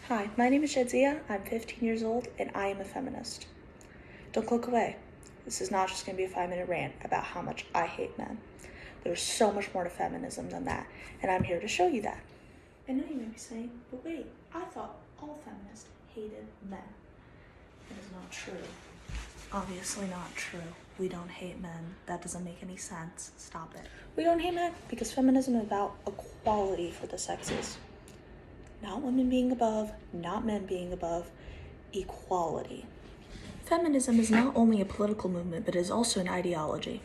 Hi, my name is Jadzia. I'm 15 years old and I am a feminist. Don't click away. This is not just going to be a 5-minute rant about how much I hate men. There's so much more to feminism than that, and I'm here to show you that. I know you may be saying, but wait, I thought all feminists hated men. That is not true. Obviously not true. We don't hate men. That doesn't make any sense. Stop it. We don't hate men because feminism is about equality for the sexes. Not women being above, not men being above, equality. Feminism is not only a political movement, but is also an ideology.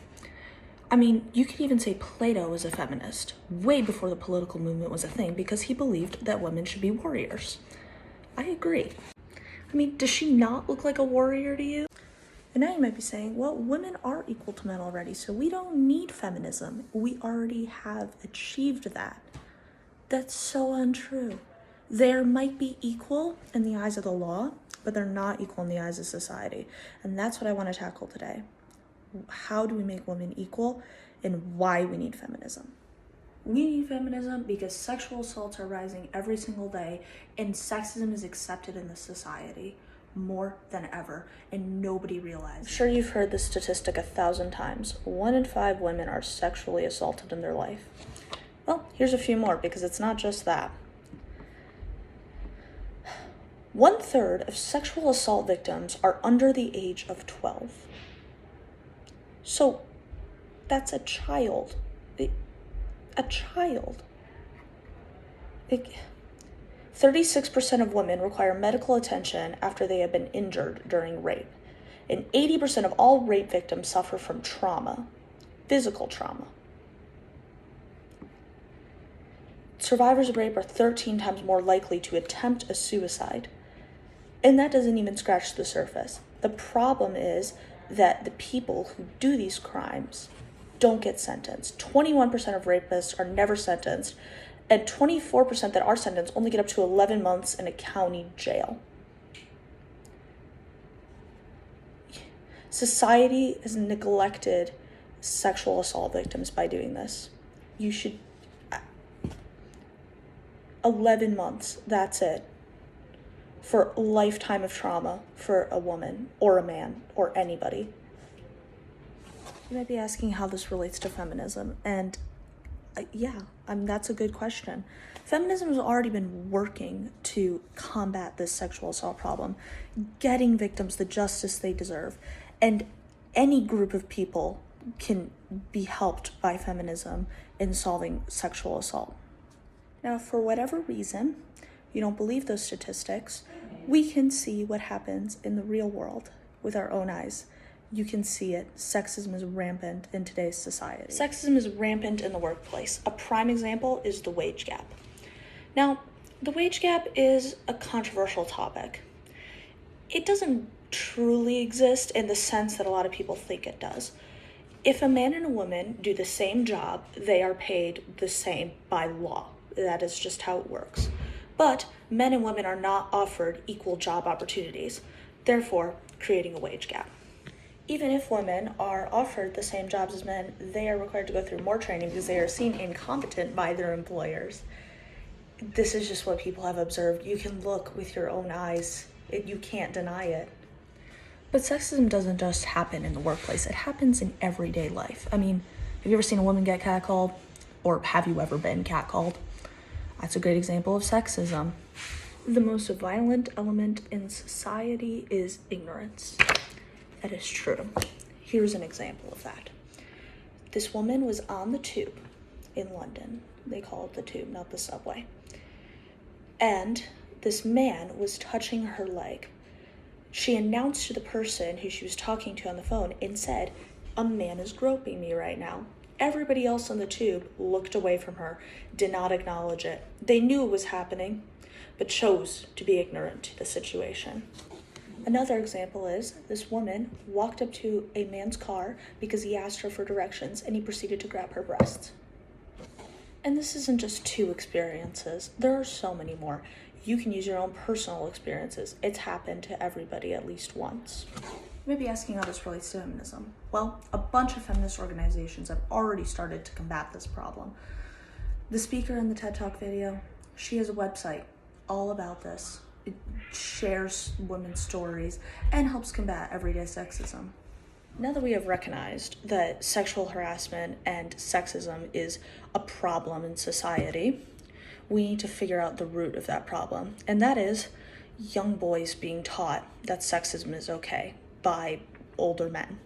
I mean, you could even say Plato was a feminist, way before the political movement was a thing, because he believed that women should be warriors. I agree. I mean, does she not look like a warrior to you? And now you might be saying, well, women are equal to men already, so we don't need feminism. We already have achieved that. That's so untrue. There might be equal in the eyes of the law, but they're not equal in the eyes of society. And that's what I want to tackle today. How do we make women equal and why we need feminism? We need feminism because sexual assaults are rising every single day and sexism is accepted in the society more than ever, and nobody realizes. I'm sure you've heard this statistic 1,000 times. 1 in 5 women are sexually assaulted in their life. Well, here's a few more because it's not just that. 1/3 of sexual assault victims are under the age of 12. So that's a child. A child. 36% of women require medical attention after they have been injured during rape. And 80% of all rape victims suffer from trauma, physical trauma. Survivors of rape are 13 times more likely to attempt a suicide. And that doesn't even scratch the surface. The problem is that the people who do these crimes don't get sentenced. 21% of rapists are never sentenced, and 24% that are sentenced only get up to 11 months in a county jail. Society has neglected sexual assault victims by doing this. 11 months, that's it. For a lifetime of trauma for a woman or a man or anybody. You might be asking how this relates to feminism, and that's a good question. Feminism has already been working to combat this sexual assault problem, getting victims the justice they deserve, and any group of people can be helped by feminism in solving sexual assault. Now, for whatever reason, you don't believe those statistics, we can see what happens in the real world with our own eyes. You can see it. Sexism is rampant in today's society. Sexism is rampant in the workplace. A prime example is the wage gap. Now, the wage gap is a controversial topic. It doesn't truly exist in the sense that a lot of people think it does. If a man and a woman do the same job, they are paid the same by law. That is just how it works. But men and women are not offered equal job opportunities, therefore creating a wage gap. Even if women are offered the same jobs as men, they are required to go through more training because they are seen incompetent by their employers. This is just what people have observed. You can look with your own eyes. You can't deny it. But sexism doesn't just happen in the workplace. It happens in everyday life. I mean, have you ever seen a woman get catcalled? Or have you ever been catcalled? That's a great example of sexism. The most violent element in society is ignorance. That is true. Here's an example of that. This woman was on the tube in London. They call it the tube, not the subway. And this man was touching her leg. She announced to the person who she was talking to on the phone and said, "A man is groping me right now." Everybody else on the tube looked away from her, did not acknowledge it. They knew it was happening, but chose to be ignorant to the situation. Another example is this woman walked up to a man's car because he asked her for directions and he proceeded to grab her breasts. And this isn't just 2 experiences. There are so many more. You can use your own personal experiences. It's happened to everybody at least once. You may be asking how this relates to feminism. Well, a bunch of feminist organizations have already started to combat this problem. The speaker in the TED Talk video, she has a website all about this. shares women's stories, and helps combat everyday sexism. Now that we have recognized that sexual harassment and sexism is a problem in society, we need to figure out the root of that problem, and that is young boys being taught that sexism is okay by older men.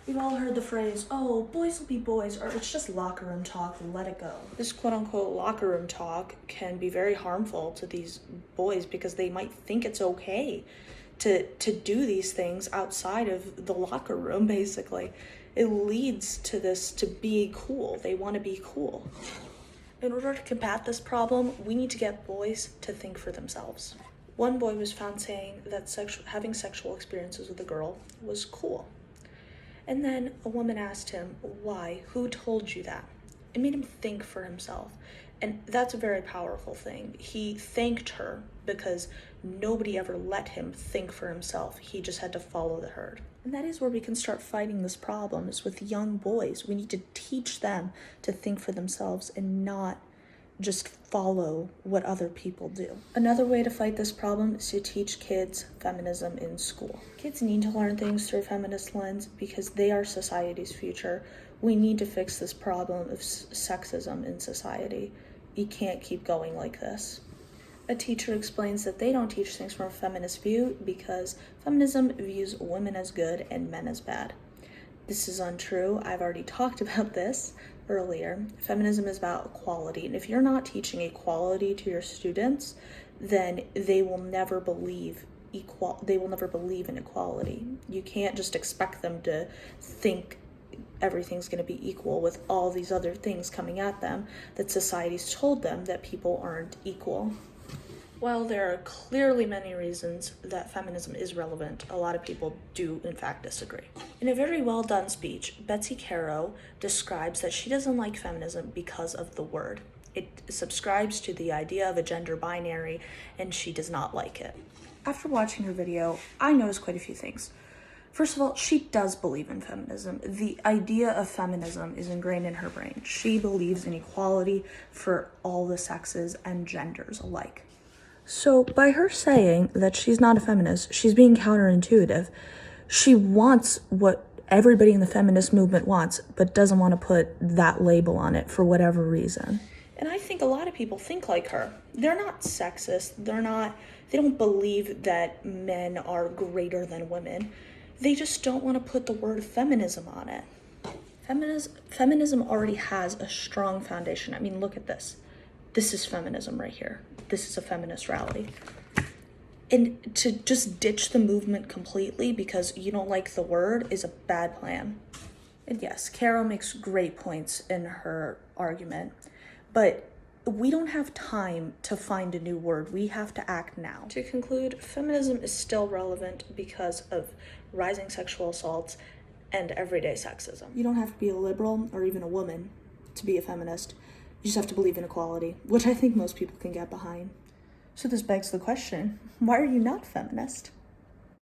We've all heard the phrase, oh, boys will be boys, or it's just locker room talk, let it go. This quote-unquote locker room talk can be very harmful to these boys because they might think it's okay to do these things outside of the locker room, basically. It leads to this, to be cool. They want to be cool. In order to combat this problem, we need to get boys to think for themselves. One boy was found saying that having sexual experiences with a girl was cool. And then a woman asked him, why? Who told you that? It made him think for himself. And that's a very powerful thing. He thanked her because nobody ever let him think for himself. He just had to follow the herd. And that is where we can start fighting this problem, is with young boys. We need to teach them to think for themselves and not just follow what other people do. Another way to fight this problem is to teach kids feminism in school. Kids need to learn things through a feminist lens because they are society's future. We need to fix this problem of sexism in society. You can't keep going like this. A teacher explains that they don't teach things from a feminist view because feminism views women as good and men as bad. This is untrue. I've already talked about this earlier. Feminism is about equality, and if you're not teaching equality to your students, then they will never believe in equality. You can't just expect them to think everything's going to be equal with all these other things coming at them that society's told them that people aren't equal. While there are clearly many reasons that feminism is relevant, a lot of people do in fact disagree. In a very well done speech, Betsy Caro describes that she doesn't like feminism because of the word. It subscribes to the idea of a gender binary, and she does not like it. After watching her video, I noticed quite a few things. First of all, she does believe in feminism. The idea of feminism is ingrained in her brain. She believes in equality for all the sexes and genders alike. So by her saying that she's not a feminist, she's being counterintuitive. She wants what everybody in the feminist movement wants, but doesn't want to put that label on it for whatever reason. And I think a lot of people think like her. They're not sexist. They don't believe that men are greater than women. They just don't want to put the word feminism on it. Feminism already has a strong foundation. I mean, look at this. This is feminism right here. This is a feminist rally. And to just ditch the movement completely because you don't like the word is a bad plan. And yes, Caro makes great points in her argument, but we don't have time to find a new word. We have to act now. To conclude, feminism is still relevant because of rising sexual assaults and everyday sexism. You don't have to be a liberal or even a woman to be a feminist. You just have to believe in equality, which I think most people can get behind. So this begs the question, why are you not feminist?